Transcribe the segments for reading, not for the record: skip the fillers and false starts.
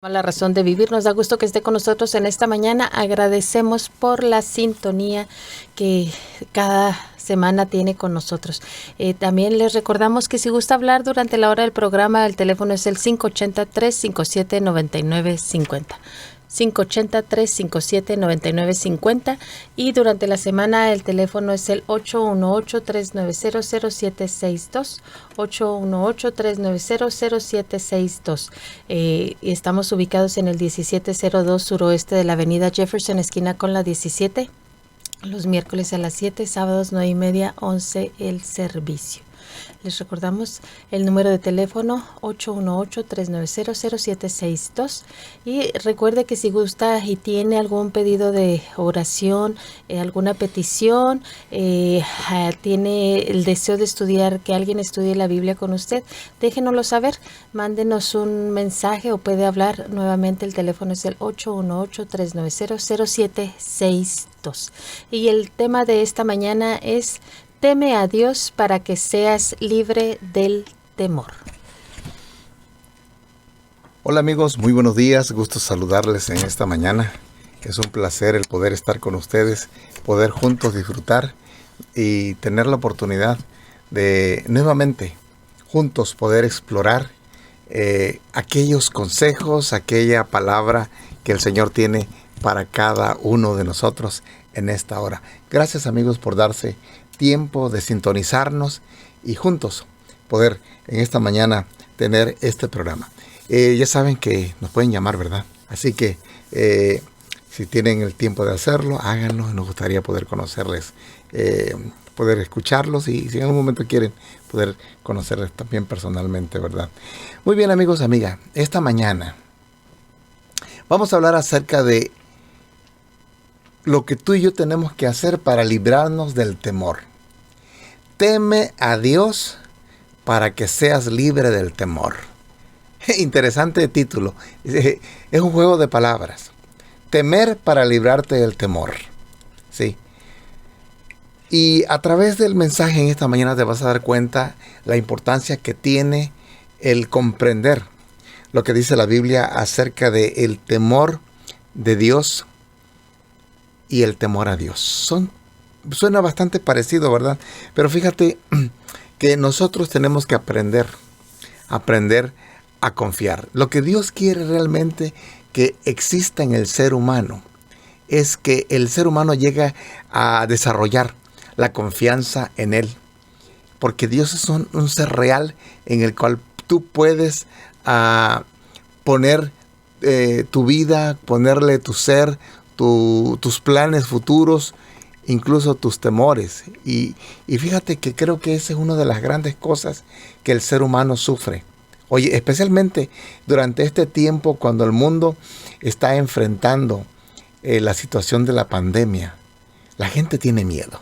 La razón de vivir. Nos da gusto que esté con nosotros en esta mañana. Agradecemos por la sintonía que cada semana tiene con nosotros. También les recordamos que si gusta hablar durante la hora del programa, el teléfono es el 580-357-9950. 580-357-9950 y durante la semana el teléfono es el 818-390-0762, 818-390-0762. Estamos ubicados en el 1702 suroeste de la avenida Jefferson, esquina con la 17, los miércoles a las 7, sábados 9:30, 11 el servicio. Les recordamos el número de teléfono 818-390-0762 y recuerde que si gusta y tiene algún pedido de oración, alguna petición, tiene el deseo de estudiar, que alguien estudie la Biblia con usted, déjenoslo saber, mándenos un mensaje o puede hablar nuevamente. El teléfono es el 818-390-0762 y el tema de esta mañana es: teme a Dios para que seas libre del temor. Hola amigos, muy buenos días, gusto saludarles en esta mañana. Es un placer el poder estar con ustedes, poder juntos disfrutar y tener la oportunidad de nuevamente juntos poder explorar aquellos consejos, aquella palabra que el Señor tiene para cada uno de nosotros en esta hora. Gracias amigos por darse tiempo de sintonizarnos y juntos poder en esta mañana tener este programa. Ya saben que nos pueden llamar, ¿verdad? Así que si tienen el tiempo de hacerlo, háganlo. Nos gustaría poder conocerles, poder escucharlos y si en algún momento quieren poder conocerles también personalmente, ¿verdad? Muy bien amigos, amigas, esta mañana vamos a hablar acerca de lo que tú y yo tenemos que hacer para librarnos del temor. Teme a Dios para que seas libre del temor. Interesante título. Es un juego de palabras. Temer para librarte del temor. Sí. Y a través del mensaje en esta mañana te vas a dar cuenta la importancia que tiene el comprender lo que dice la Biblia acerca del temor de Dios y el temor a Dios. Suena bastante parecido, ¿verdad? Pero fíjate que nosotros tenemos que aprender a confiar. Lo que Dios quiere realmente que exista en el ser humano es que el ser humano llegue a desarrollar la confianza en Él. Porque Dios es un ser real en el cual tú puedes poner tu vida, ponerle tu ser, tus planes futuros, incluso tus temores. Y fíjate que creo que esa es una de las grandes cosas que el ser humano sufre. Oye, especialmente durante este tiempo cuando el mundo está enfrentando la situación de la pandemia, la gente tiene miedo.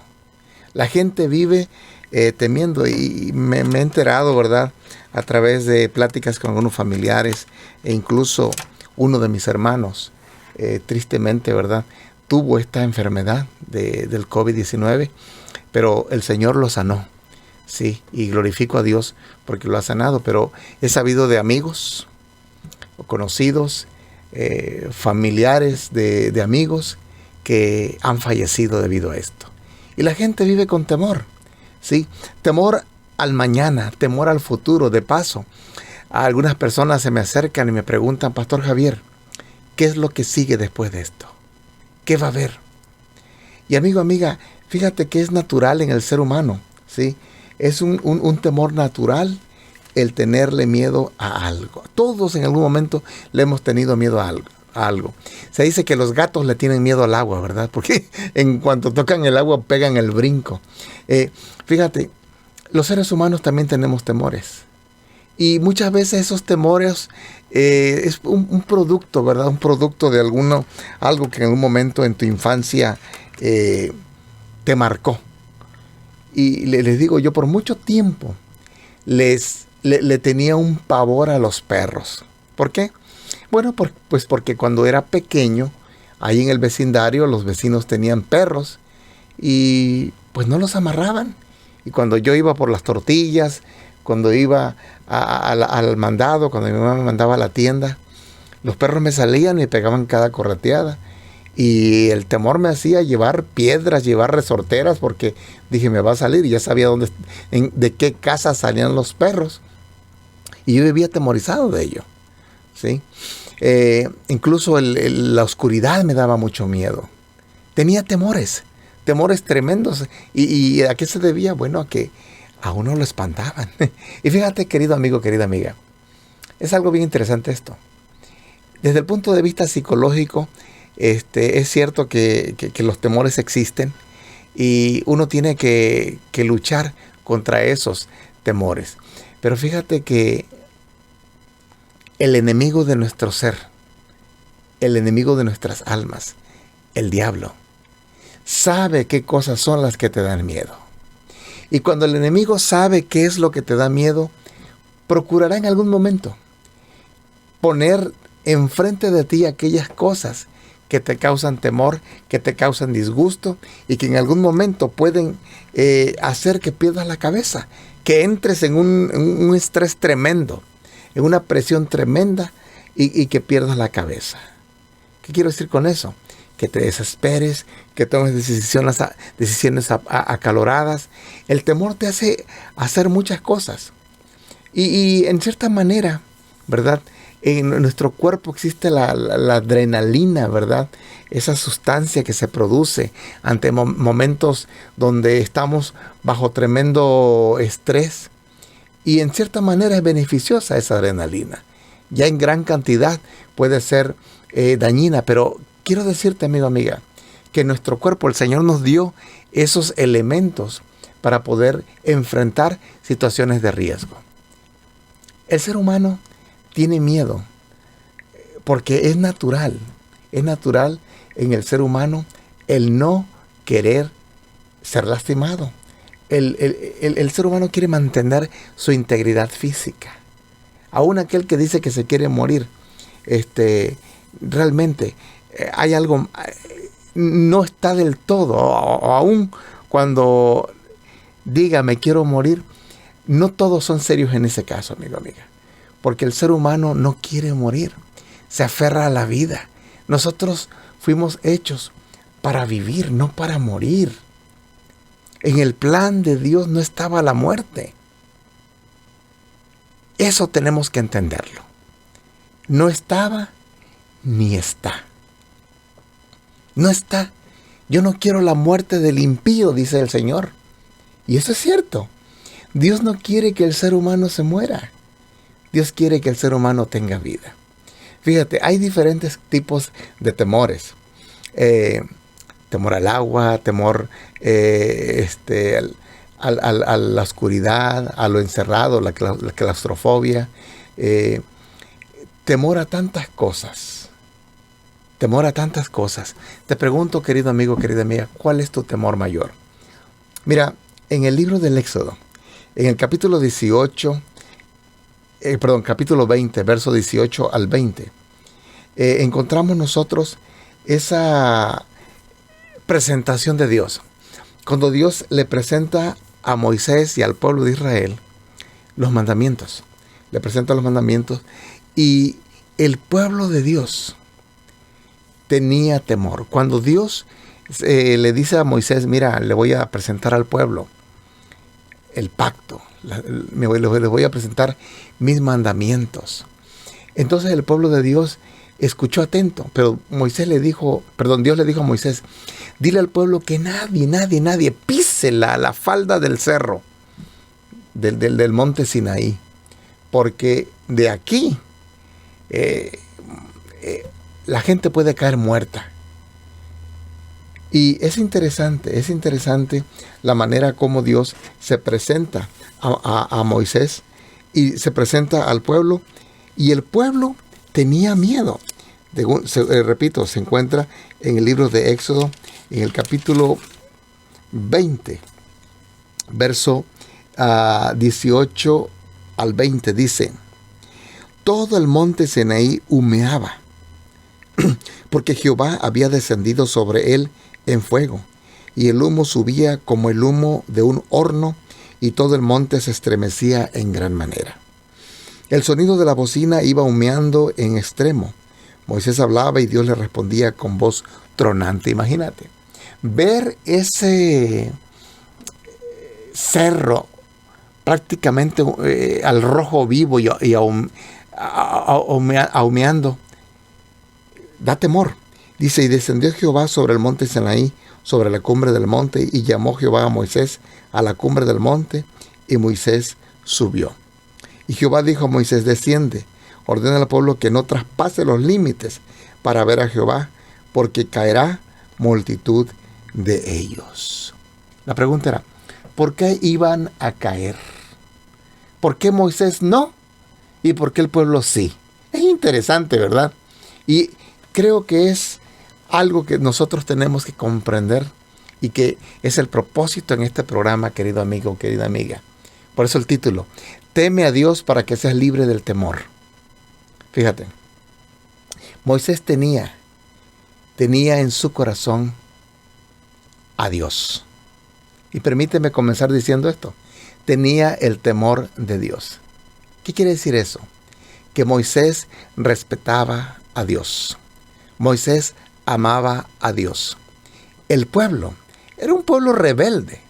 La gente vive temiendo y me he enterado, ¿verdad?, a través de pláticas con algunos familiares e incluso uno de mis hermanos, tristemente, ¿verdad?, tuvo esta enfermedad del COVID-19, pero el Señor lo sanó. Sí, y glorifico a Dios porque lo ha sanado, pero he sabido de amigos, conocidos, familiares de amigos que han fallecido debido a esto. Y la gente vive con temor, ¿sí? Temor al mañana, temor al futuro. De paso, algunas personas se me acercan y me preguntan: Pastor Javier, ¿qué es lo que sigue después de esto? ¿Qué va a haber? Y amigo, amiga, fíjate que es natural en el ser humano, ¿sí? Es un temor natural el tenerle miedo a algo. Todos en algún momento le hemos tenido miedo a algo. Se dice que los gatos le tienen miedo al agua, ¿verdad? Porque en cuanto tocan el agua pegan el brinco. Fíjate, los seres humanos también tenemos temores. Y muchas veces esos temores es un producto, ¿verdad? Un producto de algo que en algún momento en tu infancia te marcó. Y les digo, yo por mucho tiempo le tenía un pavor a los perros. ¿Por qué? Bueno, pues porque cuando era pequeño, ahí en el vecindario, los vecinos tenían perros y pues no los amarraban. Y cuando yo iba por las tortillas, cuando iba al mandado, cuando mi mamá me mandaba a la tienda, Los perros me salían y pegaban cada correteada. Y el temor me hacía llevar piedras, llevar resorteras, porque dije, me va a salir. Y ya sabía de qué casa salían los perros. Y yo vivía atemorizado de ello, ¿sí? Incluso la oscuridad me daba mucho miedo. Tenía temores tremendos. ¿Y a qué se debía? Bueno, a que a uno lo espantaban. Y fíjate, querido amigo, querida amiga, es algo bien interesante esto. Desde el punto de vista psicológico, es cierto que los temores existen y uno tiene que luchar contra esos temores. Pero fíjate que el enemigo de nuestro ser, el enemigo de nuestras almas, el diablo, sabe qué cosas son las que te dan miedo. Y cuando el enemigo sabe qué es lo que te da miedo, procurará en algún momento poner enfrente de ti aquellas cosas que te causan temor, que te causan disgusto y que en algún momento pueden hacer que pierdas la cabeza, que entres en un estrés tremendo, en una presión tremenda y que pierdas la cabeza. ¿Qué quiero decir con eso? Que te desesperes, que tomes decisiones acaloradas. El temor te hace hacer muchas cosas. Y en cierta manera, ¿verdad? En nuestro cuerpo existe la adrenalina, ¿verdad? Esa sustancia que se produce ante momentos donde estamos bajo tremendo estrés. Y en cierta manera es beneficiosa esa adrenalina. Ya en gran cantidad puede ser dañina, pero quiero decirte, amigo, amiga, que nuestro cuerpo, el Señor nos dio esos elementos para poder enfrentar situaciones de riesgo. El ser humano tiene miedo porque es natural en el ser humano el no querer ser lastimado. El ser humano quiere mantener su integridad física. Aún aquel que dice que se quiere morir, realmente hay algo, no está del todo, o aún cuando diga me quiero morir, no todos son serios en ese caso, amigo, amiga, porque el ser humano no quiere morir, se aferra a la vida. Nosotros fuimos hechos para vivir, no para morir. En el plan de Dios no estaba la muerte. Eso tenemos que entenderlo. No estaba ni está. No está. Yo no quiero la muerte del impío, dice el Señor. Y eso es cierto. Dios no quiere que el ser humano se muera. Dios quiere que el ser humano tenga vida. Fíjate, hay diferentes tipos de temores. Temor al agua, temor a la oscuridad, a lo encerrado, la claustrofobia. Temor a tantas cosas. Temor a tantas cosas. Te pregunto, querido amigo, querida amiga, ¿cuál es tu temor mayor? Mira, en el libro del Éxodo, en el capítulo 20, verso 18 al 20, encontramos nosotros esa presentación de Dios. Cuando Dios le presenta a Moisés y al pueblo de Israel los mandamientos. Le presenta los mandamientos y el pueblo de Dios tenía temor. Cuando Dios le dice a Moisés, mira, le voy a presentar al pueblo el pacto, les voy a presentar mis mandamientos. Entonces el pueblo de Dios escuchó atento, pero Dios le dijo a Moisés, dile al pueblo que nadie pise la falda del cerro, del monte Sinaí, porque de aquí la gente puede caer muerta. Y es interesante la manera como Dios se presenta a Moisés y se presenta al pueblo, y el pueblo tenía miedo. Repito, se encuentra en el libro de Éxodo, en el capítulo 20, verso 18 al 20, dice: todo el monte Sinaí humeaba, porque Jehová había descendido sobre él en fuego, y el humo subía como el humo de un horno, y todo el monte se estremecía en gran manera. El sonido de la bocina iba humeando en extremo, Moisés hablaba y Dios le respondía con voz tronante. Imagínate, ver ese cerro prácticamente al rojo vivo y ahumeando, da temor. Dice, y descendió Jehová sobre el monte Sinaí, sobre la cumbre del monte, y llamó Jehová a Moisés a la cumbre del monte, y Moisés subió. Y Jehová dijo a Moisés, desciende, ordena al pueblo que no traspase los límites para ver a Jehová, porque caerá multitud de ellos. La pregunta era, ¿por qué iban a caer? ¿Por qué Moisés no? ¿Y por qué el pueblo sí? Es interesante, ¿verdad? Y creo que es algo que nosotros tenemos que comprender y que es el propósito en este programa, querido amigo, querida amiga. Por eso el título, teme a Dios para que seas libre del temor. Fíjate, Moisés tenía en su corazón a Dios. Y permíteme comenzar diciendo esto. Tenía el temor de Dios. ¿Qué quiere decir eso? Que Moisés respetaba a Dios. Moisés amaba a Dios. El pueblo era un pueblo rebelde.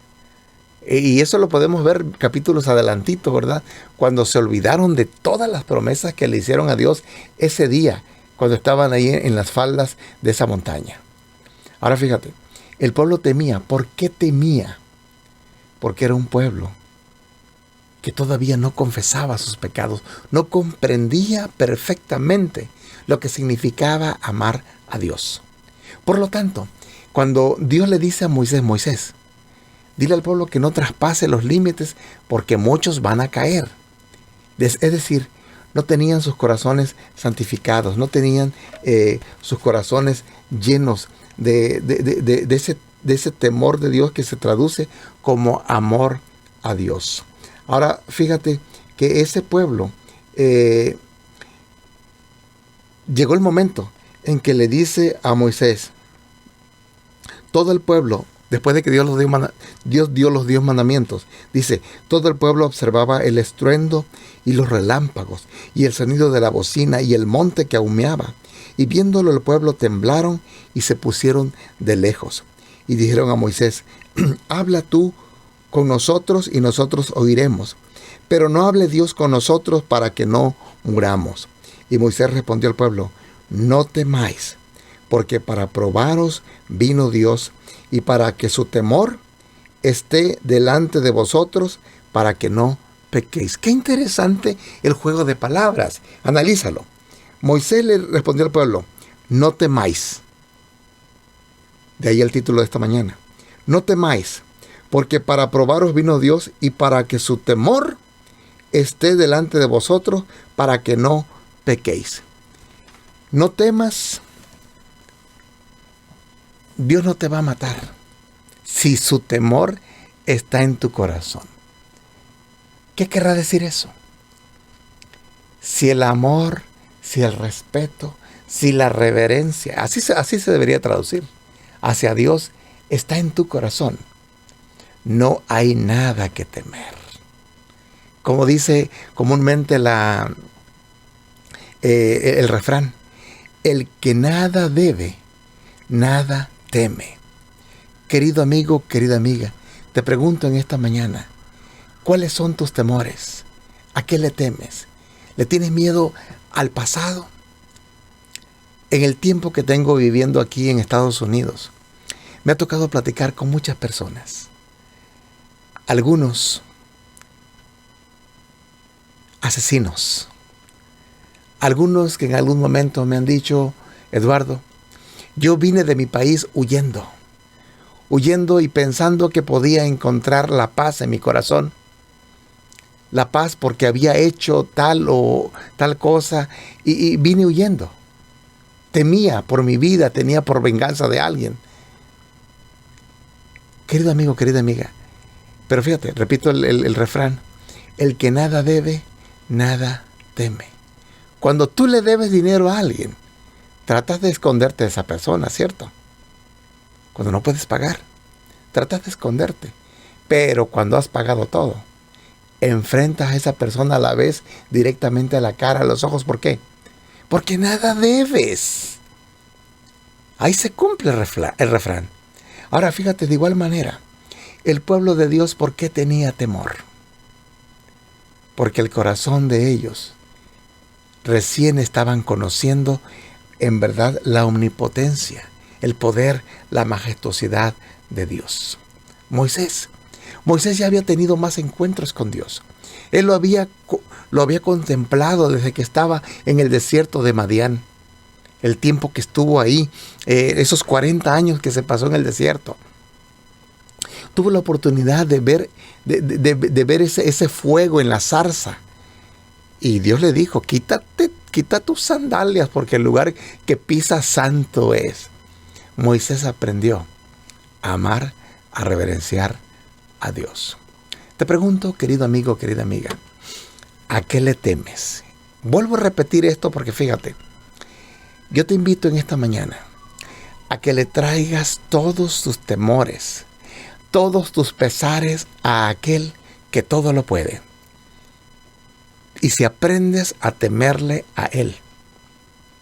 Y eso lo podemos ver capítulos adelantitos, ¿verdad? Cuando se olvidaron de todas las promesas que le hicieron a Dios ese día, cuando estaban ahí en las faldas de esa montaña. Ahora fíjate, el pueblo temía. ¿Por qué temía? Porque era un pueblo que todavía no confesaba sus pecados, no comprendía perfectamente lo que significaba amar a Dios. Por lo tanto, cuando Dios le dice a Moisés, Moisés, dile al pueblo que no traspase los límites porque muchos van a caer. Es decir, no tenían sus corazones santificados, no tenían sus corazones llenos de ese temor de Dios que se traduce como amor a Dios. Ahora, fíjate que ese pueblo, llegó el momento en que le dice a Moisés, todo el pueblo, después de que Dios dio los 10 mandamientos, dice, todo el pueblo observaba el estruendo y los relámpagos, y el sonido de la bocina y el monte que humeaba. Y viéndolo el pueblo temblaron y se pusieron de lejos. Y dijeron a Moisés, habla tú con nosotros y nosotros oiremos, pero no hable Dios con nosotros para que no muramos. Y Moisés respondió al pueblo, no temáis, porque para probaros vino Dios y para que su temor esté delante de vosotros, para que no pequéis. Qué interesante el juego de palabras. Analízalo. Moisés le respondió al pueblo, no temáis. De ahí el título de esta mañana. No temáis, porque para probaros vino Dios y para que su temor esté delante de vosotros, para que no pequéis. No temas. Dios no te va a matar si su temor está en tu corazón. ¿Qué querrá decir eso? Si el amor, si el respeto, si la reverencia, así se debería traducir, hacia Dios está en tu corazón, no hay nada que temer. Como dice comúnmente el refrán, el que nada debe, nada teme. Querido amigo, querida amiga, te pregunto en esta mañana, ¿cuáles son tus temores? ¿A qué le temes? ¿Le tienes miedo al pasado? En el tiempo que tengo viviendo aquí en Estados Unidos, me ha tocado platicar con muchas personas. Algunos asesinos. Algunos que en algún momento me han dicho, Eduardo, yo vine de mi país huyendo y pensando que podía encontrar la paz en mi corazón. La paz porque había hecho tal o tal cosa y vine huyendo. Temía por mi vida, temía por venganza de alguien. Querido amigo, querida amiga, pero fíjate, repito el refrán, el que nada debe, nada teme. Cuando tú le debes dinero a alguien, tratas de esconderte de esa persona, ¿cierto? Cuando no puedes pagar, tratas de esconderte. Pero cuando has pagado todo, enfrentas a esa persona a la vez directamente a la cara, a los ojos. ¿Por qué? porque nada debes. Ahí se cumple el refrán. Ahora fíjate, de igual manera, el pueblo de Dios, ¿por qué tenía temor? Porque el corazón de ellos recién estaban conociendo en verdad la omnipotencia, el poder, la majestuosidad de Dios. Moisés ya había tenido más encuentros con Dios. Él lo había contemplado desde que estaba en el desierto de Madián. El tiempo que estuvo ahí, esos 40 años que se pasó en el desierto. Tuvo la oportunidad de ver ese fuego en la zarza. Y Dios le dijo, quita tus sandalias porque el lugar que pisas santo es. Moisés aprendió a amar, a reverenciar a Dios. Te pregunto, querido amigo, querida amiga, ¿a qué le temes? Vuelvo a repetir esto porque fíjate, yo te invito en esta mañana a que le traigas todos tus temores, todos tus pesares a aquel que todo lo puede. Y si aprendes a temerle a Él,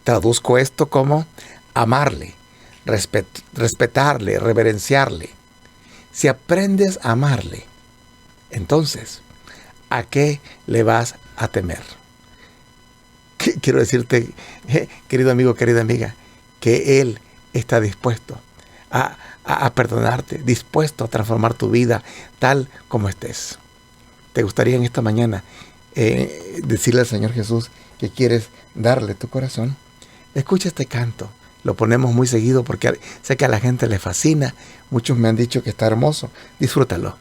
traduzco esto como amarle, respetarle, reverenciarle. Si aprendes a amarle, entonces, ¿a qué le vas a temer? Quiero decirte, querido amigo, querida amiga, que Él está dispuesto a perdonarte, dispuesto a transformar tu vida tal como estés. ¿Te gustaría en esta mañana decirle al Señor Jesús que quieres darle tu corazón? Escucha este canto. Lo ponemos muy seguido porque sé que a la gente le fascina. Muchos me han dicho que está hermoso. Disfrútalo.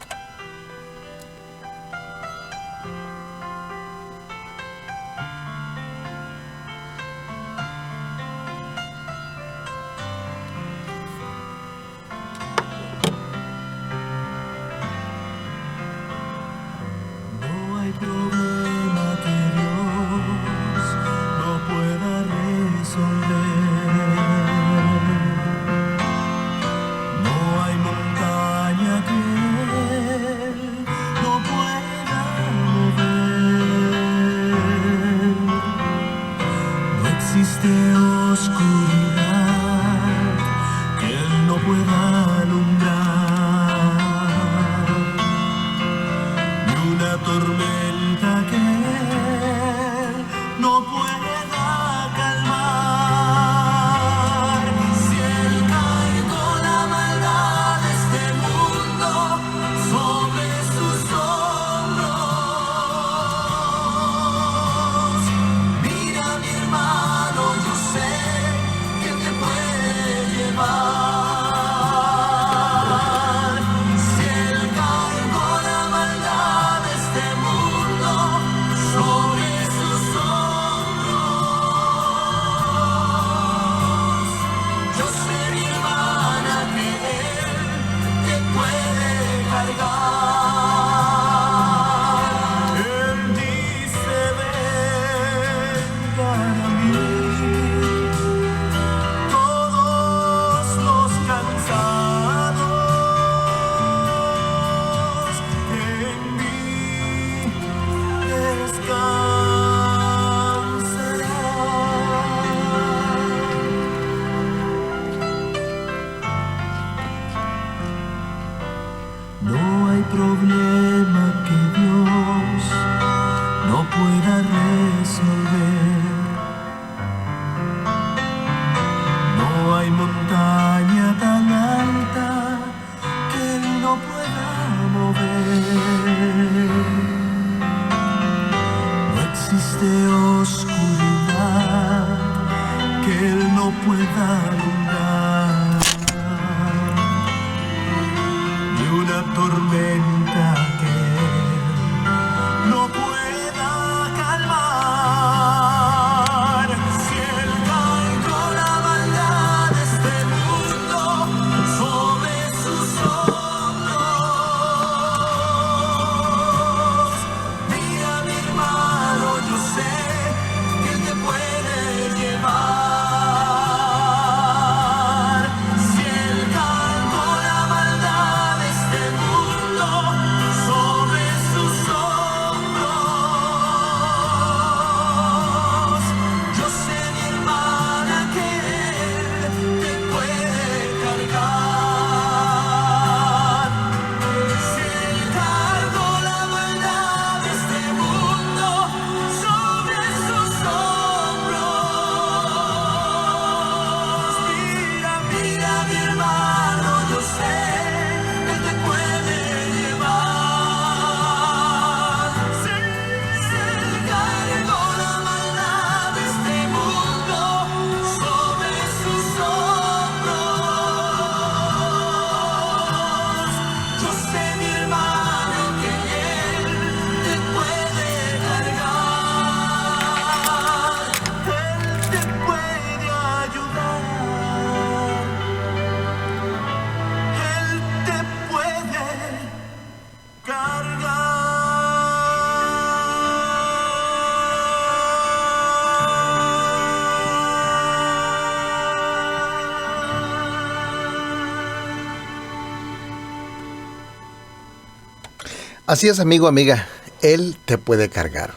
Así es, amigo, amiga. Él te puede cargar.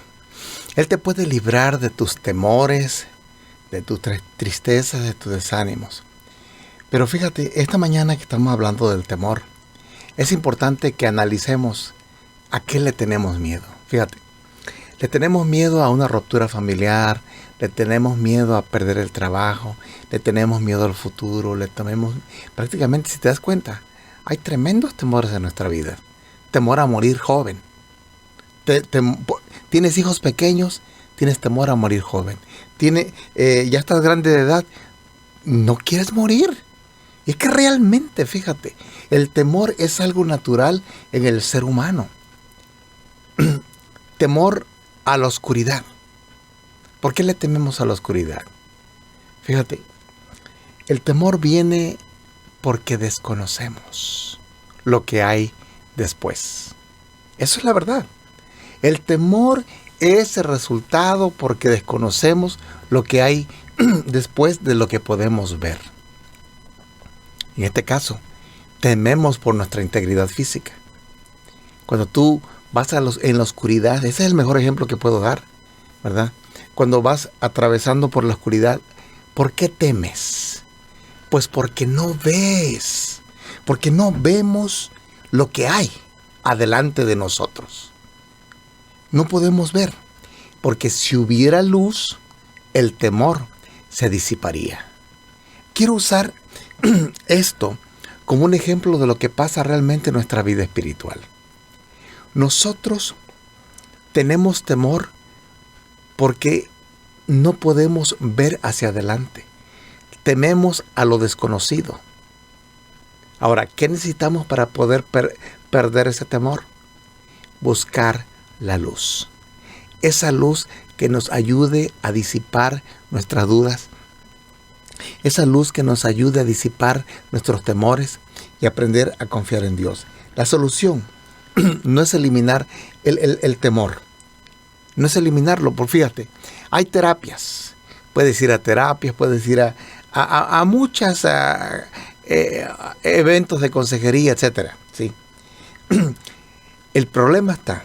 Él te puede librar de tus temores, de tus tristezas, de tus desánimos. Pero fíjate, esta mañana que estamos hablando del temor, es importante que analicemos a qué le tenemos miedo. Fíjate, le tenemos miedo a una ruptura familiar, le tenemos miedo a perder el trabajo, le tenemos miedo al futuro, prácticamente, si te das cuenta, hay tremendos temores en nuestra vida. Temor a morir joven. Tienes hijos pequeños, tienes temor a morir joven. Ya estás grande de edad, no quieres morir. Y es que realmente, fíjate, el temor es algo natural en el ser humano. Temor a la oscuridad. ¿Por qué le tememos a la oscuridad? Fíjate, el temor viene porque desconocemos lo que hay después. Eso es la verdad. El temor es el resultado porque desconocemos lo que hay después de lo que podemos ver. En este caso, tememos por nuestra integridad física. Cuando tú vas en la oscuridad, ese es el mejor ejemplo que puedo dar, ¿verdad? Cuando vas atravesando por la oscuridad, ¿por qué temes? Pues porque no ves, porque no vemos lo que hay adelante de nosotros. No podemos ver, porque si hubiera luz, el temor se disiparía. Quiero usar esto como un ejemplo de lo que pasa realmente en nuestra vida espiritual. Nosotros tenemos temor porque no podemos ver hacia adelante. Tememos a lo desconocido. Ahora, ¿qué necesitamos para poder perder ese temor? Buscar la luz. Esa luz que nos ayude a disipar nuestras dudas. Esa luz que nos ayude a disipar nuestros temores y aprender a confiar en Dios. La solución no es eliminar el temor. No es eliminarlo, porque fíjate, hay terapias. Puedes ir a terapias, puedes ir a muchos eventos de consejería, etc. ¿Sí? El problema está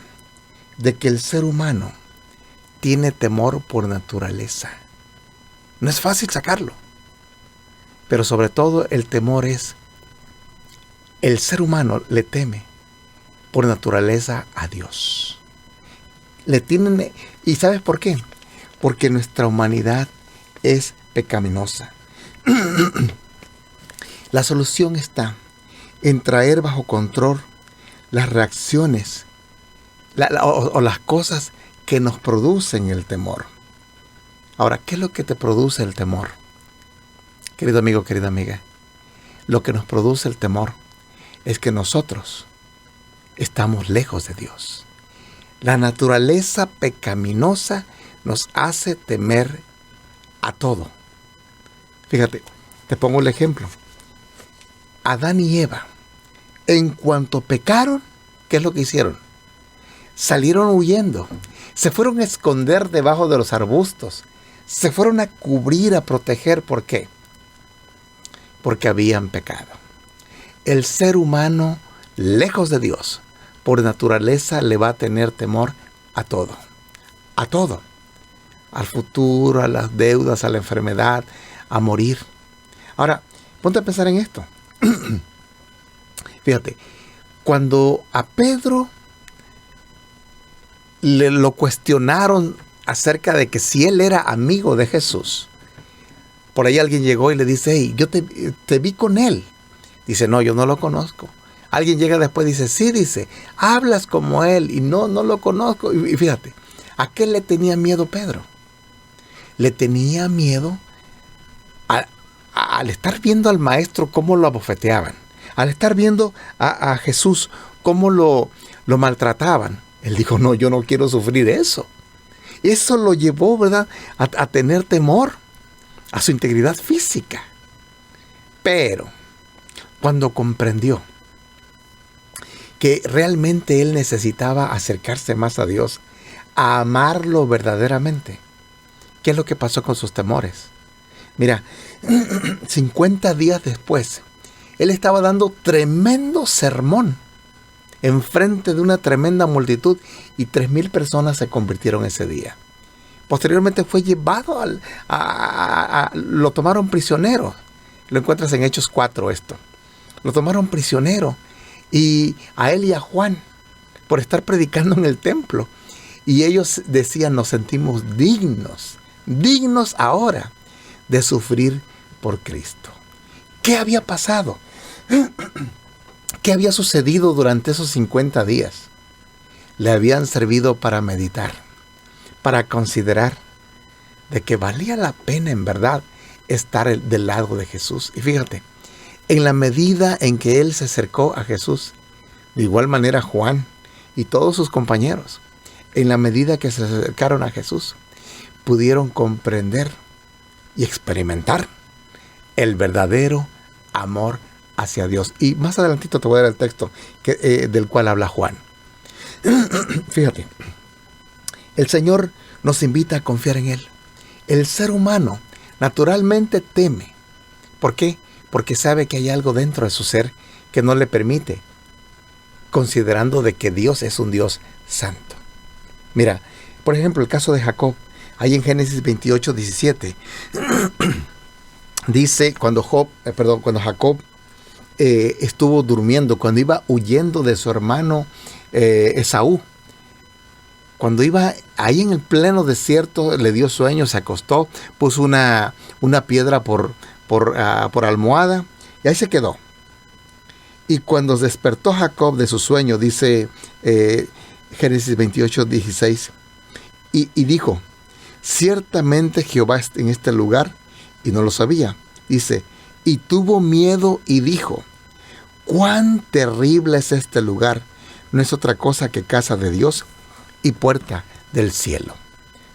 de que el ser humano tiene temor por naturaleza. No es fácil sacarlo. Pero sobre todo el temor es, el ser humano le teme por naturaleza a Dios. ¿Y sabes por qué? Porque nuestra humanidad es pecaminosa. La solución está en traer bajo control las reacciones o las cosas que nos producen el temor. Ahora, ¿qué es lo que te produce el temor? Querido amigo, querida amiga, lo que nos produce el temor es que nosotros estamos lejos de Dios. La naturaleza pecaminosa nos hace temer a todo. Fíjate, te pongo el ejemplo. Adán y Eva, en cuanto pecaron, ¿qué es lo que hicieron? Salieron huyendo, se fueron a esconder debajo de los arbustos, se fueron a cubrir, a proteger. ¿Por qué? Porque habían pecado. El ser humano, lejos de Dios, por naturaleza le va a tener temor a todo. A todo. Al futuro, a las deudas, a la enfermedad, a morir. Ahora, ponte a pensar en esto. Fíjate, cuando a Pedro lo cuestionaron acerca de que si él era amigo de Jesús, por ahí alguien llegó y le dice, hey, yo te vi con él. Dice, no, yo no lo conozco. Alguien llega después y dice, sí, dice, hablas como él y no lo conozco. Y fíjate, ¿a qué le tenía miedo Pedro? Le tenía miedo al estar viendo al maestro cómo lo abofeteaban, al estar viendo a Jesús cómo lo maltrataban. Él dijo, no, yo no quiero sufrir eso. Eso lo llevó, ¿verdad?, a tener temor a su integridad física. Pero cuando comprendió que realmente él necesitaba acercarse más a Dios, a amarlo verdaderamente, ¿qué es lo que pasó con sus temores? Mira, 50 días después, él estaba dando tremendo sermón enfrente de una tremenda multitud y 3,000 personas se convirtieron ese día. Posteriormente fue llevado lo tomaron prisionero. Lo encuentras en Hechos 4 esto. Lo tomaron prisionero y a él y a Juan por estar predicando en el templo. Y ellos decían, nos sentimos dignos ahora de sufrir por Cristo. ¿Qué había pasado? ¿Qué había sucedido durante esos 50 días? Le habían servido para meditar, para considerar de que valía la pena en verdad estar del lado de Jesús. Y fíjate, en la medida en que él se acercó a Jesús, de igual manera Juan y todos sus compañeros, en la medida que se acercaron a Jesús, pudieron comprender y experimentar el verdadero amor hacia Dios. Y más adelantito te voy a dar el texto del cual habla Juan. Fíjate, el Señor nos invita a confiar en Él. El ser humano naturalmente teme. ¿Por qué? Porque sabe que hay algo dentro de su ser que no le permite, considerando de que Dios es un Dios santo. Mira, por ejemplo, el caso de Jacob, ahí en Génesis 28, 17, dice cuando Jacob estuvo durmiendo, cuando iba huyendo de su hermano Esaú, cuando iba ahí en el pleno desierto, le dio sueño, se acostó, puso una piedra por almohada y ahí se quedó. Y cuando despertó Jacob de su sueño, dice Génesis 28, 16, y dijo, ciertamente Jehová está en este lugar, y no lo sabía. Dice, y tuvo miedo y dijo, cuán terrible es este lugar, no es otra cosa que casa de Dios y puerta del cielo.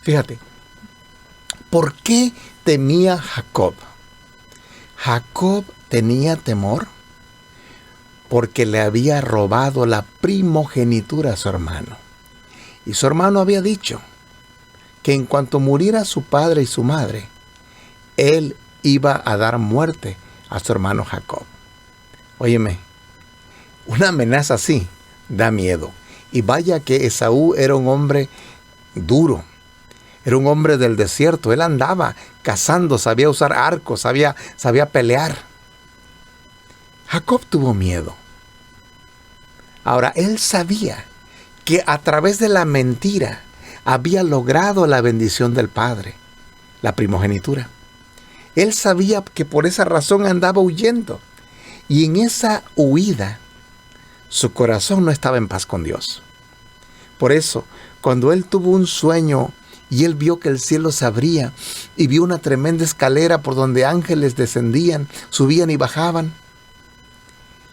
Fíjate, ¿por qué temía Jacob? Jacob tenía temor porque le había robado la primogenitura a su hermano. Y su hermano había dicho que en cuanto muriera su padre y su madre, él iba a dar muerte a su hermano Jacob. Óyeme, una amenaza así da miedo. Y vaya que Esaú era un hombre duro, era un hombre del desierto. Él andaba cazando, sabía usar arcos, sabía pelear. Jacob tuvo miedo. Ahora, él sabía que a través de la mentira había logrado la bendición del Padre, la primogenitura. Él sabía que por esa razón andaba huyendo. Y en esa huida, su corazón no estaba en paz con Dios. Por eso, cuando él tuvo un sueño y él vio que el cielo se abría y vio una tremenda escalera por donde ángeles descendían, subían y bajaban,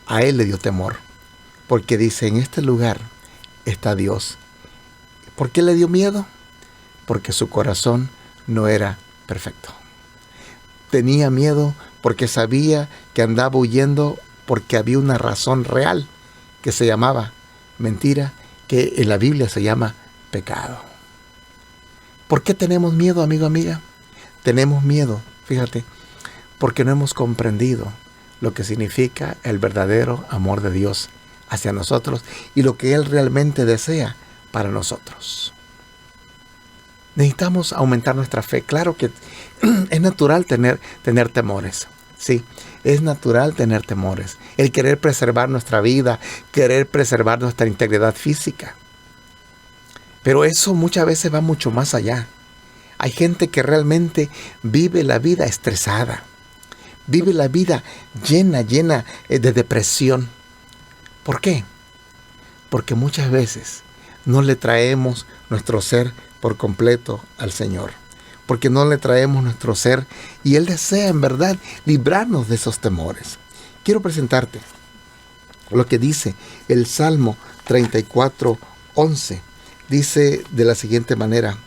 a él le dio temor. Porque dice, en este lugar está Dios. ¿Por qué le dio miedo? Porque su corazón no era perfecto. Tenía miedo porque sabía que andaba huyendo porque había una razón real que se llamaba mentira, que en la Biblia se llama pecado. ¿Por qué tenemos miedo, amigo, amiga? Tenemos miedo, fíjate, porque no hemos comprendido lo que significa el verdadero amor de Dios hacia nosotros y lo que Él realmente desea para nosotros. Necesitamos aumentar nuestra fe. Claro que es natural tener temores. Sí, es natural tener temores. El querer preservar nuestra vida, querer preservar nuestra integridad física. Pero eso muchas veces va mucho más allá. Hay gente que realmente vive la vida estresada. Vive la vida llena de depresión. ¿Por qué? Porque muchas veces no le traemos nuestro ser por completo al Señor. Porque no le traemos nuestro ser y Él desea en verdad librarnos de esos temores. Quiero presentarte lo que dice el Salmo 34:11. Dice de la siguiente manera: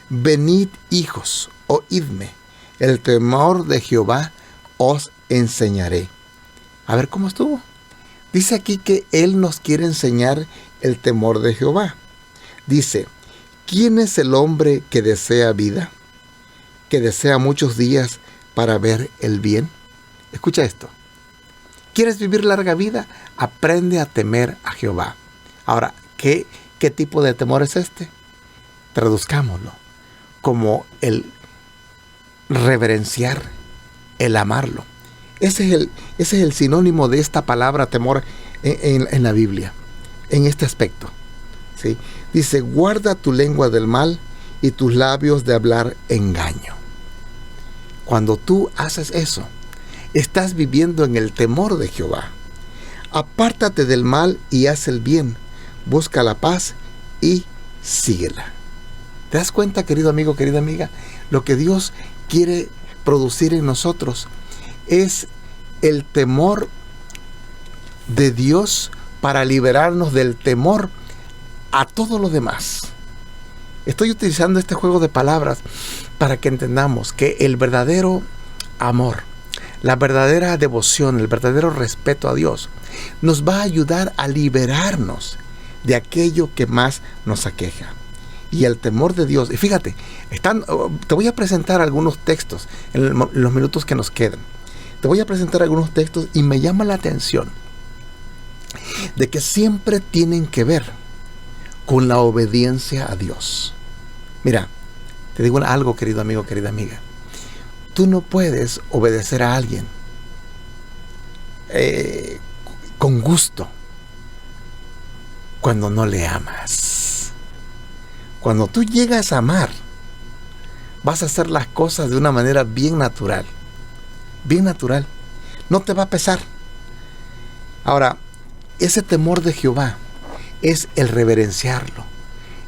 venid hijos, oídme, el temor de Jehová os enseñaré. A ver cómo estuvo. Dice aquí que Él nos quiere enseñar el temor de Jehová. Dice, ¿quién es el hombre que desea vida? Que desea muchos días para ver el bien. Escucha esto. ¿Quieres vivir larga vida? Aprende a temer a Jehová. Ahora, ¿qué tipo de temor es este? Traduzcámoslo como el reverenciar, el amarlo. Ese es el sinónimo de esta palabra temor en la Biblia, en este aspecto, ¿sí? Dice, guarda tu lengua del mal y tus labios de hablar engaño. Cuando tú haces eso, estás viviendo en el temor de Jehová. Apártate del mal y haz el bien. Busca la paz y síguela. ¿Te das cuenta, querido amigo, querida amiga? Lo que Dios quiere producir en nosotros es el temor de Dios para liberarnos del temor a todo lo demás. Estoy utilizando este juego de palabras para que entendamos que el verdadero amor, la verdadera devoción, el verdadero respeto a Dios nos va a ayudar a liberarnos de aquello que más nos aqueja. Y el temor de Dios, y fíjate, te voy a presentar algunos textos en los minutos que nos quedan. Te voy a presentar algunos textos y me llama la atención de que siempre tienen que ver con la obediencia a Dios. Mira, te digo algo, querido amigo, querida amiga. Tú no puedes obedecer a alguien con gusto cuando no le amas. Cuando tú llegas a amar, vas a hacer las cosas de una manera bien natural. Bien natural. No te va a pesar. Ahora, ese temor de Jehová es el reverenciarlo,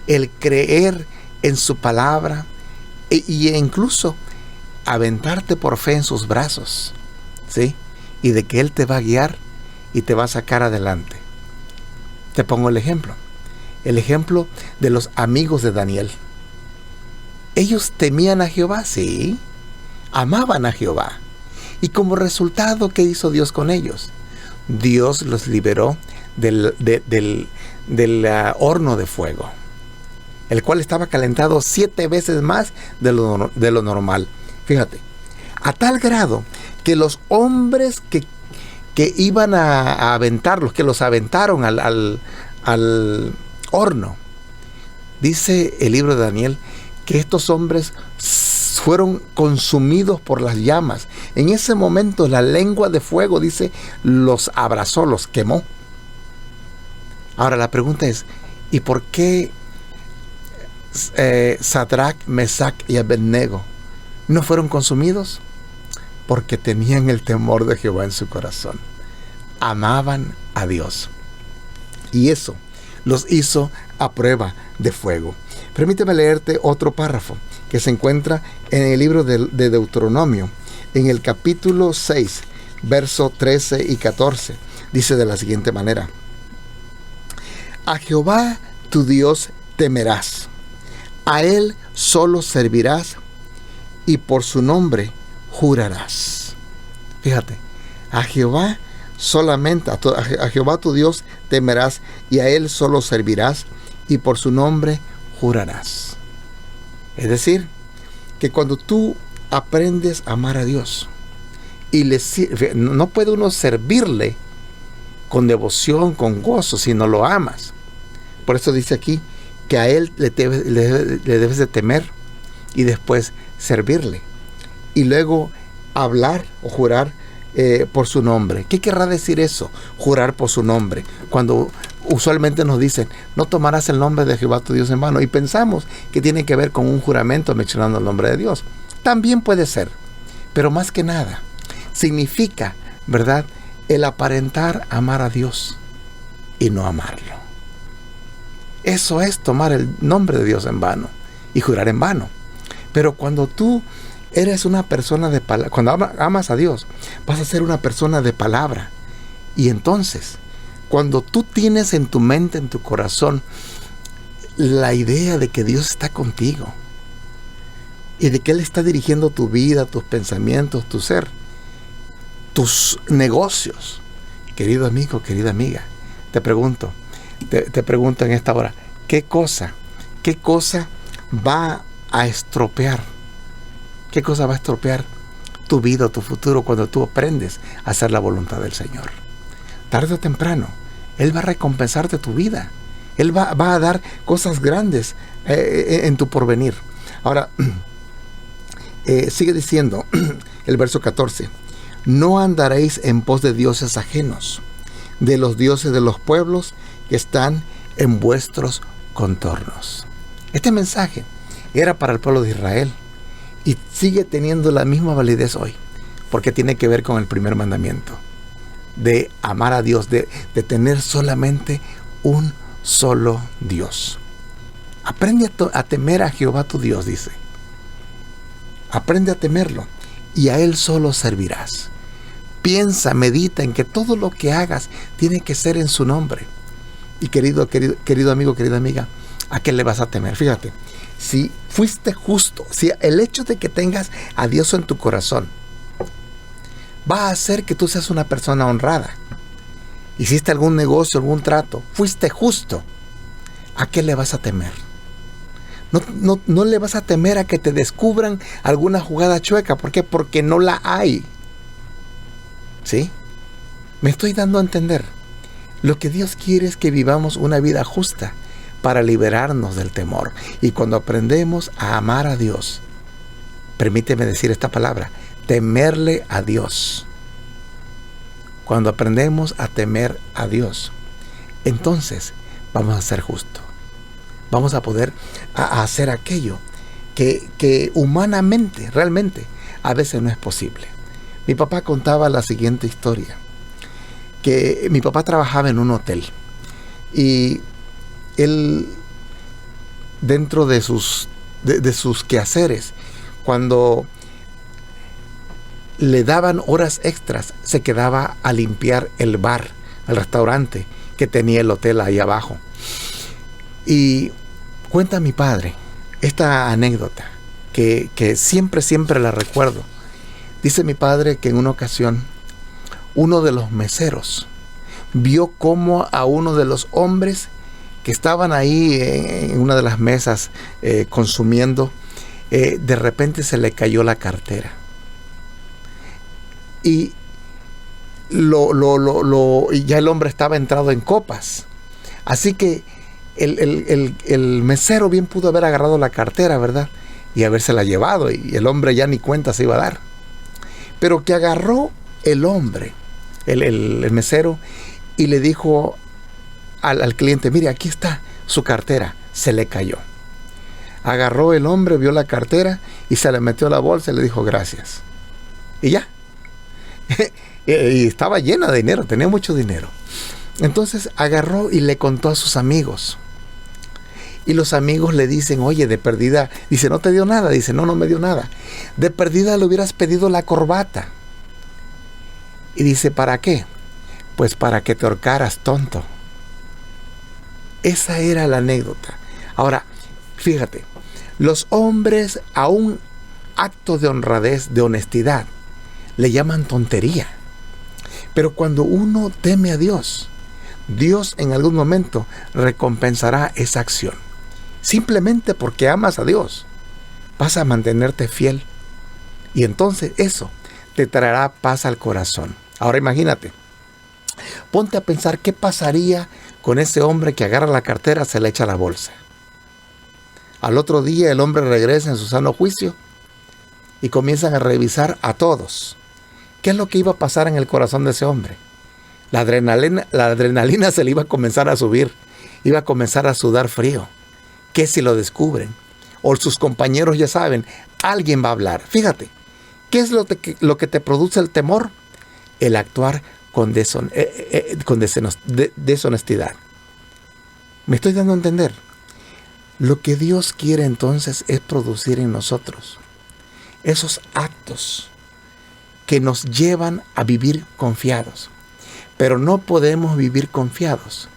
el creer en su palabra e incluso aventarte por fe en sus brazos, ¿sí? Y de que Él te va a guiar y te va a sacar adelante. Te pongo el ejemplo de los amigos de Daniel. Ellos temían a Jehová, sí, amaban a Jehová. Y como resultado, ¿qué hizo Dios con ellos? Dios los liberó del horno de fuego, el cual estaba calentado 7 veces más de lo normal. Fíjate, a tal grado que los hombres que iban a aventarlos, que los aventaron al horno, dice el libro de Daniel, que estos hombres fueron consumidos por las llamas. En ese momento la lengua de fuego, dice, los abrazó, los quemó. Ahora la pregunta es, ¿y por qué Sadrach, Mesach y Abednego no fueron consumidos? Porque tenían el temor de Jehová en su corazón. Amaban a Dios. Y eso los hizo a prueba de fuego. Permíteme leerte otro párrafo que se encuentra en el libro de Deuteronomio, en el capítulo 6, verso 13 y 14. Dice de la siguiente manera: a Jehová tu Dios temerás, a Él solo servirás y por su nombre jurarás. Fíjate, a Jehová solamente, a Jehová tu Dios temerás y a Él solo servirás y por su nombre jurarás. Es decir, que cuando tú aprendes a amar a Dios y no puede uno servirle con devoción, con gozo, si no lo amas. Por eso dice aquí que a Él le debes de temer y después servirle. Y luego hablar o jurar por su nombre. ¿Qué querrá decir eso? Jurar por su nombre. Cuando usualmente nos dicen, no tomarás el nombre de Jehová tu Dios en vano. Y pensamos que tiene que ver con un juramento mencionando el nombre de Dios. También puede ser. Pero más que nada, significa, ¿verdad?, el aparentar amar a Dios y no amarlo. Eso es tomar el nombre de Dios en vano y jurar en vano. Pero cuando tú eres una persona de palabra, cuando amas a Dios, vas a ser una persona de palabra. Y entonces, cuando tú tienes en tu mente, en tu corazón, la idea de que Dios está contigo y de que Él está dirigiendo tu vida, tus pensamientos, tu ser, tus negocios, querido amigo, querida amiga, te pregunto en esta hora, ¿qué cosa va a estropear? ¿Qué cosa va a estropear tu vida, tu futuro, cuando tú aprendes a hacer la voluntad del Señor? Tarde o temprano, Él va a recompensarte tu vida Él va a dar cosas grandes en tu porvenir. Ahora, sigue diciendo el verso 14. No andaréis en pos de dioses ajenos, de los dioses de los pueblos que están en vuestros contornos. Este mensaje era para el pueblo de Israel y sigue teniendo la misma validez hoy, porque tiene que ver con el primer mandamiento, de amar a Dios, de tener solamente un solo Dios. Aprende a temer a Jehová tu Dios, dice. Aprende a temerlo y a Él solo servirás. Piensa, medita en que todo lo que hagas tiene que ser en su nombre. Y querido amigo, querida amiga, ¿a qué le vas a temer? Fíjate, si fuiste justo, si el hecho de que tengas a Dios en tu corazón va a hacer que tú seas una persona honrada. Hiciste algún negocio, algún trato, fuiste justo, ¿a qué le vas a temer? No le vas a temer a que te descubran alguna jugada chueca. ¿Por qué? Porque no la hay. ¿Sí? Me estoy dando a entender. Lo que Dios quiere es que vivamos una vida justa para liberarnos del temor. Y cuando aprendemos a amar a Dios, permíteme decir esta palabra, temerle a Dios. Cuando aprendemos a temer a Dios, entonces vamos a ser justos. Vamos a poder hacer aquello que humanamente, realmente, a veces no es posible. Mi papá contaba la siguiente historia, que mi papá trabajaba en un hotel y él, dentro de sus quehaceres, cuando le daban horas extras, se quedaba a limpiar el bar, el restaurante que tenía el hotel ahí abajo. Y cuenta mi padre esta anécdota que siempre la recuerdo. Dice mi padre que en una ocasión uno de los meseros vio cómo a uno de los hombres que estaban ahí en una de las mesas consumiendo, de repente se le cayó la cartera. Y ya el hombre estaba entrado en copas. Así que el mesero bien pudo haber agarrado la cartera, ¿verdad? Y habérsela llevado, y el hombre ya ni cuenta se iba a dar. Pero que agarró el hombre, el mesero, y le dijo al cliente, mire, aquí está su cartera. Se le cayó. Agarró el hombre, vio la cartera y se le metió a la bolsa y le dijo gracias. Y ya. Y estaba llena de dinero, tenía mucho dinero. Entonces agarró y le contó a sus amigos. Y los amigos le dicen, oye, de perdida, dice, ¿no te dio nada? Dice, no me dio nada. De perdida le hubieras pedido la corbata. Y dice, ¿para qué? Pues para que te ahorcaras, tonto. Esa era la anécdota. Ahora, fíjate, los hombres a un acto de honradez, de honestidad, le llaman tontería. Pero cuando uno teme a Dios, Dios en algún momento recompensará esa acción. Simplemente porque amas a Dios, vas a mantenerte fiel. Y entonces eso te traerá paz al corazón. Ahora imagínate, ponte a pensar qué pasaría con ese hombre que agarra la cartera, se le echa a la bolsa. Al otro día el hombre regresa en su sano juicio y comienzan a revisar a todos. ¿Qué es lo que iba a pasar en el corazón de ese hombre? La adrenalina se le iba a comenzar a subir. Iba a comenzar a sudar frío. ¿Qué si lo descubren? O sus compañeros ya saben, alguien va a hablar. Fíjate, ¿qué es lo que te produce el temor? El actuar con deshonestidad. ¿Me estoy dando a entender? Lo que Dios quiere entonces es producir en nosotros esos actos que nos llevan a vivir confiados. Pero no podemos vivir confiados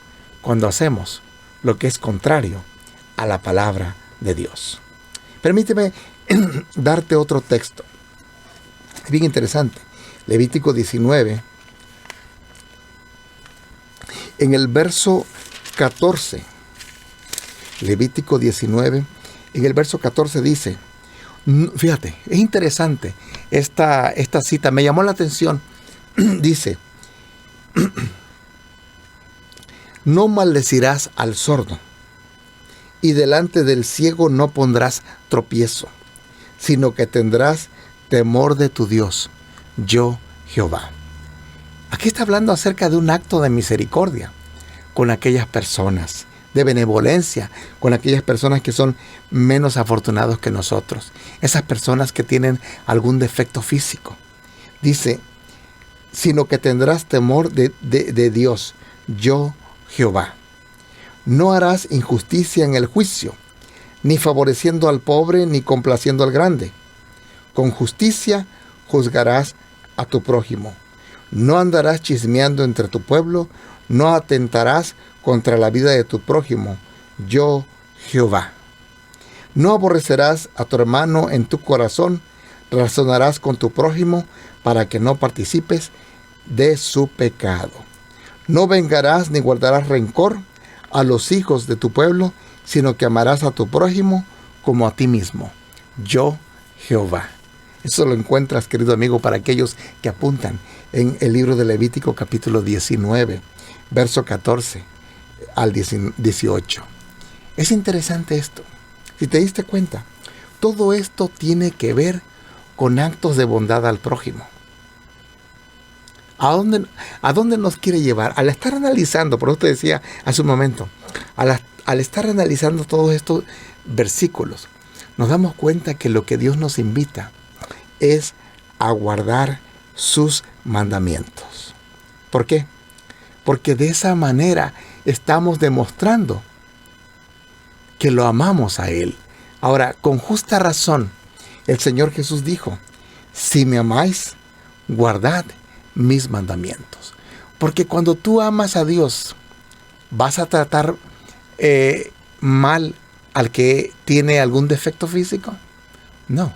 cuando hacemos lo que es contrario a la palabra de Dios. Permíteme darte otro texto. Es bien interesante. Levítico 19. En el verso 14. Levítico 19. En el verso 14 dice, fíjate, es interesante esta cita, me llamó la atención. Dice, No maldecirás al sordo, y delante del ciego no pondrás tropiezo, sino que tendrás temor de tu Dios, yo Jehová. Aquí está hablando acerca de un acto de misericordia con aquellas personas, de benevolencia con aquellas personas que son menos afortunados que nosotros, esas personas que tienen algún defecto físico. Dice, sino que tendrás temor de Dios, yo Jehová. No harás injusticia en el juicio, ni favoreciendo al pobre, ni complaciendo al grande. Con justicia juzgarás a tu prójimo. No andarás chismeando entre tu pueblo, no atentarás contra la vida de tu prójimo, yo Jehová. No aborrecerás a tu hermano en tu corazón, razonarás con tu prójimo para que no participes de su pecado. No vengarás ni guardarás rencor a los hijos de tu pueblo, sino que amarás a tu prójimo como a ti mismo, yo Jehová. Eso lo encuentras, querido amigo, para aquellos que apuntan en el libro de Levítico capítulo 19, verso 14 al 18. Es interesante esto. Si te diste cuenta, todo esto tiene que ver con actos de bondad al prójimo. ¿A dónde nos quiere llevar? Al estar analizando, por eso te decía hace un momento, al estar analizando todos estos versículos, nos damos cuenta que lo que Dios nos invita es a guardar sus mandamientos. ¿Por qué? Porque de esa manera estamos demostrando que lo amamos a Él. Ahora, con justa razón, el Señor Jesús dijo, si me amáis, guardad mis mandamientos. Porque cuando tú amas a Dios, ¿vas a tratar mal al que tiene algún defecto físico? No,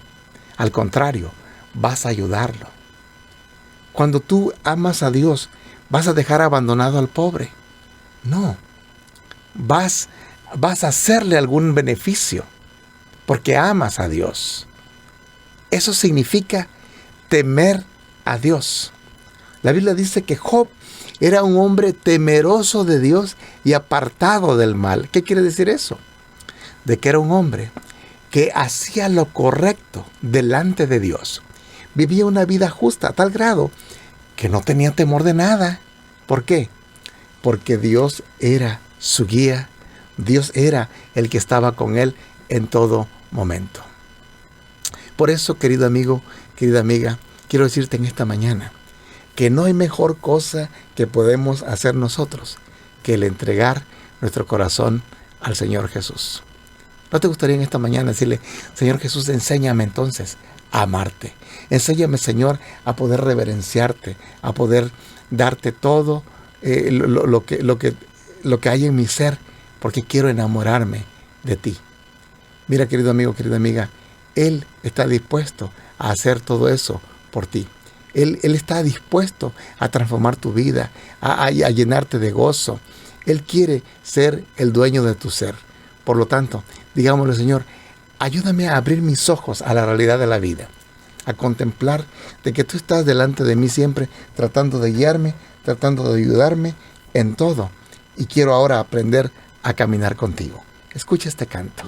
al contrario, vas a ayudarlo. Cuando tú amas a Dios, ¿vas a dejar abandonado al pobre? No, vas a hacerle algún beneficio porque amas a Dios. Eso significa temer a Dios. La Biblia dice que Job era un hombre temeroso de Dios y apartado del mal. ¿Qué quiere decir eso? De que era un hombre que hacía lo correcto delante de Dios. Vivía una vida justa a tal grado que no tenía temor de nada. ¿Por qué? Porque Dios era su guía. Dios era el que estaba con él en todo momento. Por eso, querido amigo, querida amiga, quiero decirte en esta mañana que no hay mejor cosa que podemos hacer nosotros que el entregar nuestro corazón al Señor Jesús. ¿No te gustaría en esta mañana decirle, Señor Jesús, enséñame entonces a amarte? Enséñame, Señor, a poder reverenciarte, a poder darte todo lo que hay en mi ser, porque quiero enamorarme de ti. Mira, querido amigo, querida amiga, Él está dispuesto a hacer todo eso por ti. Él está dispuesto a transformar tu vida, a llenarte de gozo. Él quiere ser el dueño de tu ser. Por lo tanto, digámosle, Señor, ayúdame a abrir mis ojos a la realidad de la vida, a contemplar de que tú estás delante de mí siempre, tratando de guiarme, tratando de ayudarme en todo. Y quiero ahora aprender a caminar contigo. Escucha este canto.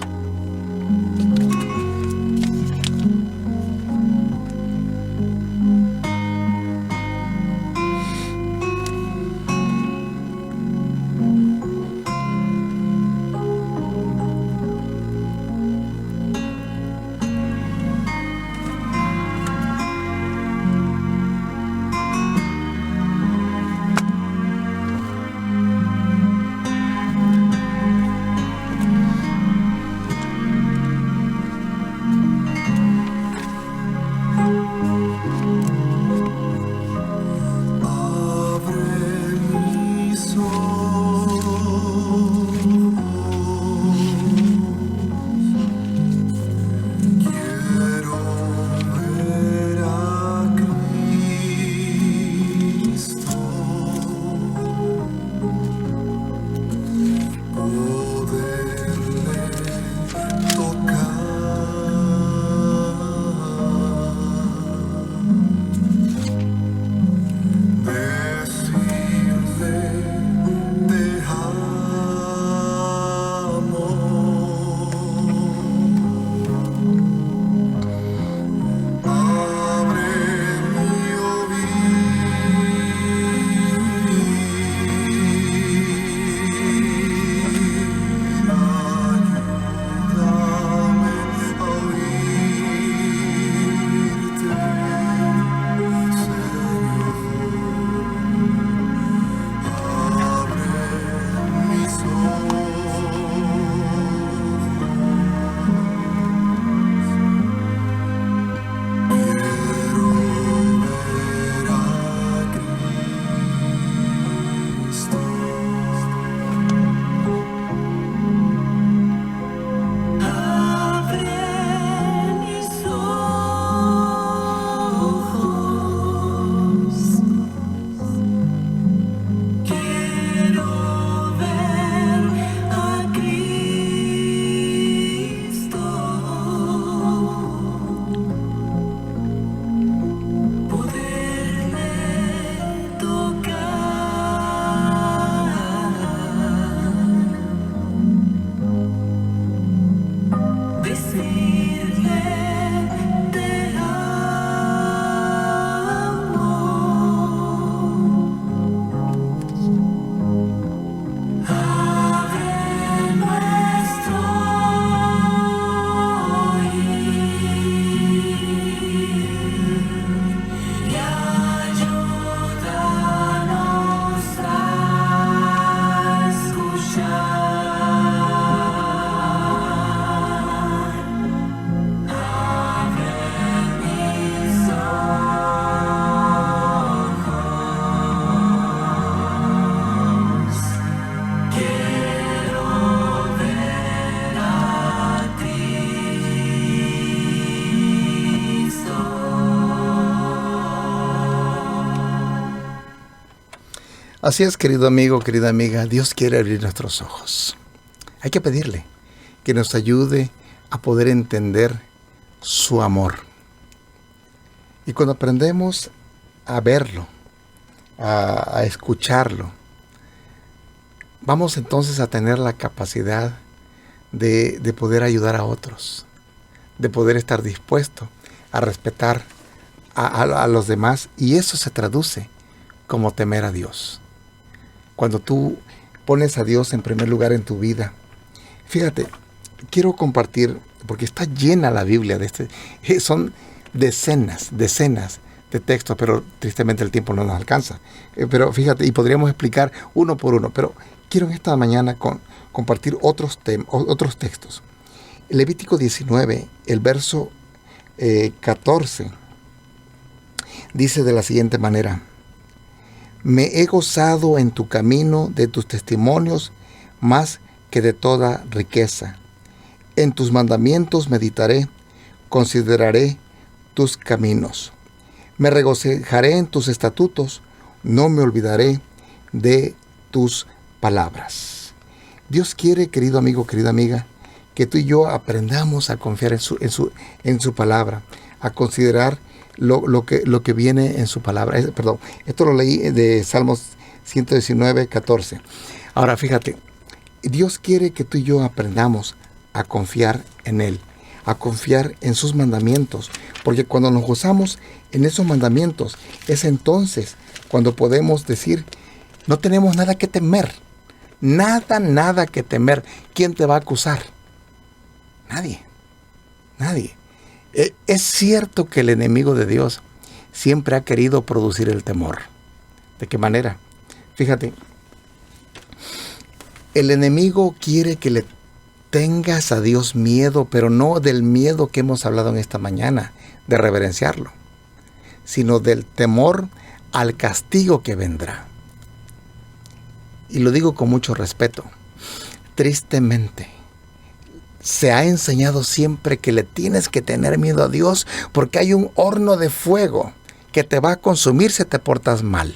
Así es, querido amigo, querida amiga, Dios quiere abrir nuestros ojos. Hay que pedirle que nos ayude a poder entender su amor. Y cuando aprendemos a verlo, a escucharlo, vamos entonces a tener la capacidad de poder ayudar a otros, de poder estar dispuesto a respetar a los demás, y eso se traduce como temer a Dios. Cuando tú pones a Dios en primer lugar en tu vida, fíjate, quiero compartir, porque está llena la Biblia de son decenas de textos, pero tristemente el tiempo no nos alcanza. Pero fíjate, y podríamos explicar uno por uno, pero quiero en esta mañana compartir otros textos. Levítico 19, el verso 14, dice de la siguiente manera: me he gozado en tu camino de tus testimonios más que de toda riqueza. En tus mandamientos meditaré, consideraré tus caminos. Me regocijaré en tus estatutos, no me olvidaré de tus palabras. Dios quiere, querido amigo, querida amiga, que tú y yo aprendamos a confiar en su palabra, a considerar lo que viene en su palabra. Esto lo leí de Salmos 119, 14. Ahora fíjate, Dios quiere que tú y yo aprendamos a confiar en Él, a confiar en sus mandamientos, porque cuando nos gozamos en esos mandamientos, es entonces cuando podemos decir, no tenemos nada que temer, nada que temer. ¿Quién te va a acusar? Nadie. Es cierto que el enemigo de Dios siempre ha querido producir el temor. ¿De qué manera? Fíjate, el enemigo quiere que le tengas a Dios miedo, pero no del miedo que hemos hablado en esta mañana, de reverenciarlo, sino del temor al castigo que vendrá. Y lo digo con mucho respeto. Tristemente, se ha enseñado siempre que le tienes que tener miedo a Dios porque hay un horno de fuego que te va a consumir si te portas mal.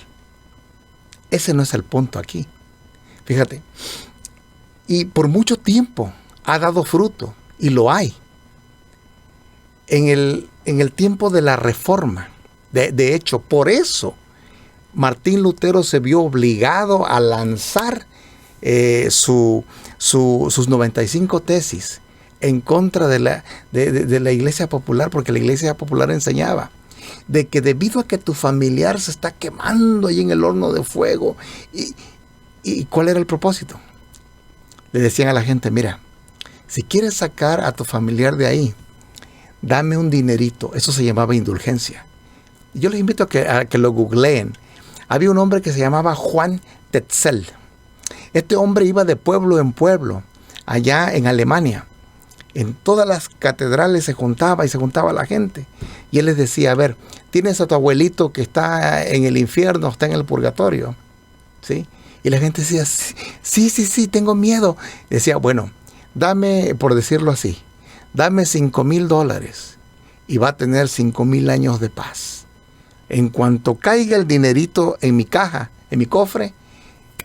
Ese no es el punto aquí. Fíjate. Y por mucho tiempo ha dado fruto, y lo hay. En el tiempo de la Reforma, de hecho, por eso Martín Lutero se vio obligado a lanzar sus 95 tesis en contra de la Iglesia Popular, porque la Iglesia Popular enseñaba de que debido a que tu familiar se está quemando ahí en el horno de fuego, ¿y cuál era el propósito? Le decían a la gente, mira, si quieres sacar a tu familiar de ahí, dame un dinerito. Eso se llamaba indulgencia. Yo les invito a que lo googleen. Había un hombre que se llamaba Juan Tetzel. Este hombre iba de pueblo en pueblo, allá en Alemania. En todas las catedrales se juntaba la gente. Y él les decía, a ver, ¿tienes a tu abuelito que está en el infierno, está en el purgatorio? ¿Sí? Y la gente decía, sí, tengo miedo. Decía, bueno, dame, por decirlo así, dame $5,000 y va a tener 5,000 años de paz. En cuanto caiga el dinerito en mi caja, en mi cofre,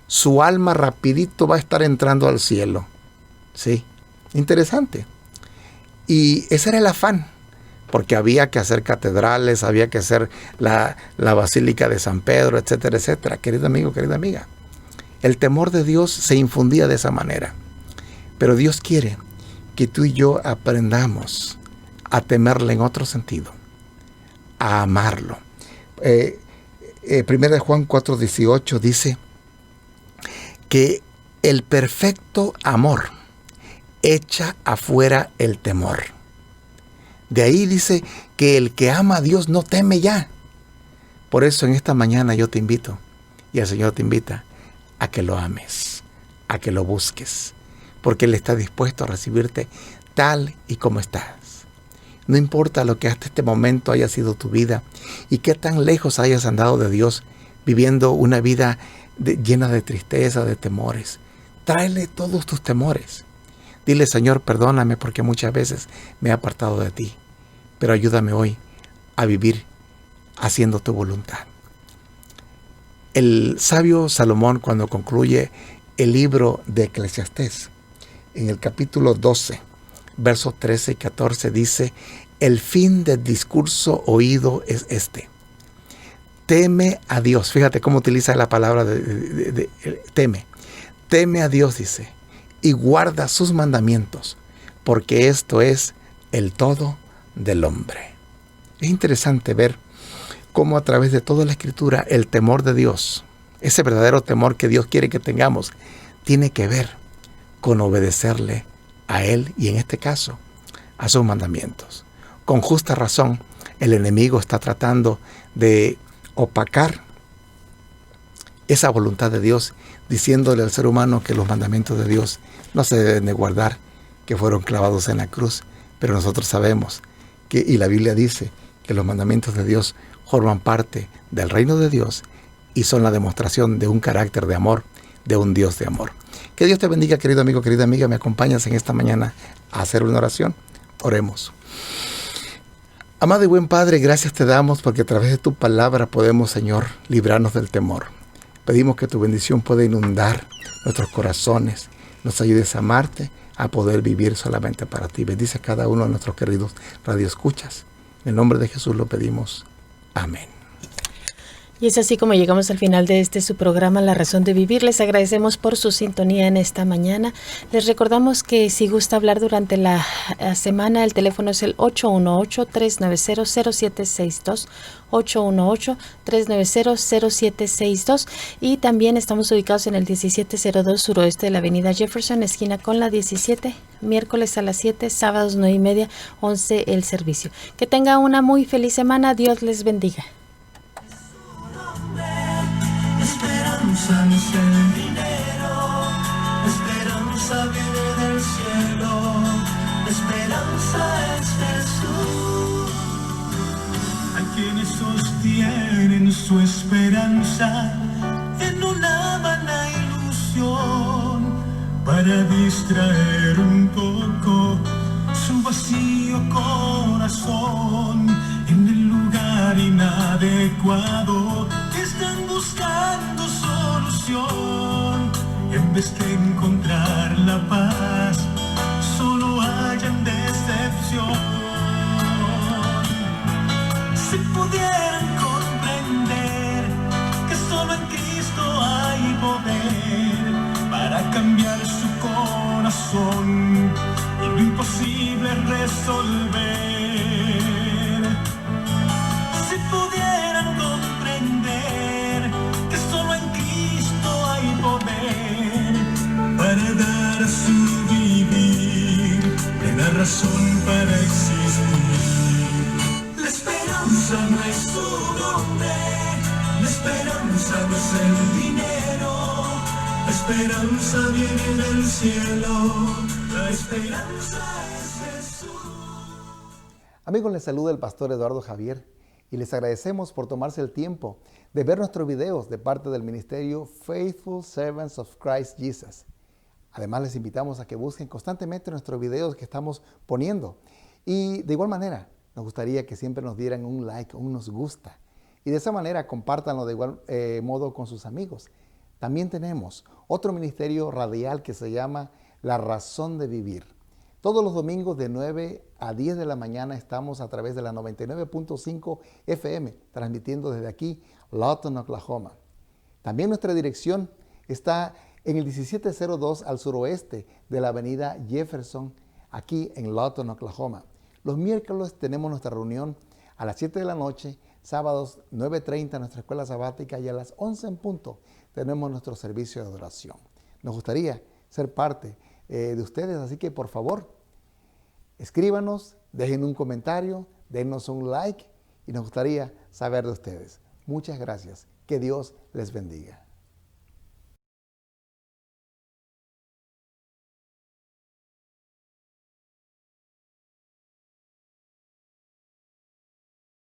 su alma rapidito va a estar entrando al cielo. Sí, interesante. Y ese era el afán, porque había que hacer catedrales, había que hacer la Basílica de San Pedro, etcétera, etcétera. Querido amigo, querida amiga, el temor de Dios se infundía de esa manera. Pero Dios quiere que tú y yo aprendamos a temerle en otro sentido, a amarlo. 1 Juan 4:18 dice que el perfecto amor echa afuera el temor. De ahí dice que el que ama a Dios no teme ya. Por eso en esta mañana yo te invito, y el Señor te invita, a que lo ames, a que lo busques, porque Él está dispuesto a recibirte tal y como estás. No importa lo que hasta este momento haya sido tu vida y qué tan lejos hayas andado de Dios, viviendo una vida llena de tristeza, de temores. Tráele todos tus temores. Dile, Señor, perdóname porque muchas veces me he apartado de ti, pero ayúdame hoy a vivir haciendo tu voluntad. El sabio Salomón, cuando concluye el libro de Eclesiastés, en el capítulo 12, versos 13 y 14, dice: el fin del discurso oído es este: teme a Dios. Fíjate cómo utiliza la palabra teme. Teme a Dios, dice, y guarda sus mandamientos, porque esto es el todo del hombre. Es interesante ver cómo a través de toda la Escritura el temor de Dios, ese verdadero temor que Dios quiere que tengamos, tiene que ver con obedecerle a Él y en este caso a sus mandamientos. Con justa razón, el enemigo está tratando de opacar esa voluntad de Dios, diciéndole al ser humano que los mandamientos de Dios no se deben de guardar, que fueron clavados en la cruz. Pero nosotros sabemos que, y la Biblia dice, que los mandamientos de Dios forman parte del reino de Dios y son la demostración de un carácter de amor, de un Dios de amor. Que Dios te bendiga, querido amigo, querida amiga. ¿Me acompañas en esta mañana a hacer una oración? Oremos. Amado y buen Padre, gracias te damos porque a través de tu palabra podemos, Señor, librarnos del temor. Pedimos que tu bendición pueda inundar nuestros corazones, nos ayudes a amarte, a poder vivir solamente para ti. Bendice a cada uno de nuestros queridos radioescuchas. En el nombre de Jesús lo pedimos. Amén. Y es así como llegamos al final de su programa La Razón de Vivir. Les agradecemos por su sintonía en esta mañana. Les recordamos que si gusta hablar durante la semana, el teléfono es el 818-390-0762, 818-390-0762, y también estamos ubicados en el 1702 suroeste de la avenida Jefferson, esquina con la 17, miércoles a las 7, sábados 9:30, 11 el servicio. Que tenga una muy feliz semana. Dios les bendiga. Esperanza no es el dinero, esperanza viene del cielo, esperanza es Jesús. Hay quienes sostienen su esperanza en una vana ilusión para distraer un poco su vacío corazón en el lugar inadecuado. Están buscando solución y en vez de encontrar la paz, solo hallan decepción. Si pudieran comprender que solo en Cristo hay poder para cambiar su corazón y lo imposible resolver. Si pudieran comprender que solo en Cristo hay poder para dar a su vivir plena razón para existir. La esperanza no es su nombre, la esperanza no es el dinero, la esperanza viene del cielo, la esperanza es Jesús. Amigos, les saluda el pastor Eduardo Javier y les agradecemos por tomarse el tiempo de ver nuestros videos de parte del ministerio Faithful Servants of Christ Jesus. Además, les invitamos a que busquen constantemente nuestros videos que estamos poniendo. Y de igual manera, nos gustaría que siempre nos dieran un like, un nos gusta. Y de esa manera, compártanlo de igual modo con sus amigos. También tenemos otro ministerio radial que se llama La Razón de Vivir. Todos los domingos de 9 a 10 de la mañana estamos a través de la 99.5 FM, transmitiendo desde aquí, Lawton, Oklahoma. También nuestra dirección está en el 1702 al suroeste de la avenida Jefferson, aquí en Lawton, Oklahoma. Los miércoles tenemos nuestra reunión a las 7 de la noche, sábados 9:30 en nuestra escuela sabática y a las 11 en punto tenemos nuestro servicio de adoración. Nos gustaría ser parte de ustedes, así que por favor, escríbanos, dejen un comentario, denos un like y nos gustaría saber de ustedes. Muchas gracias. Que Dios les bendiga.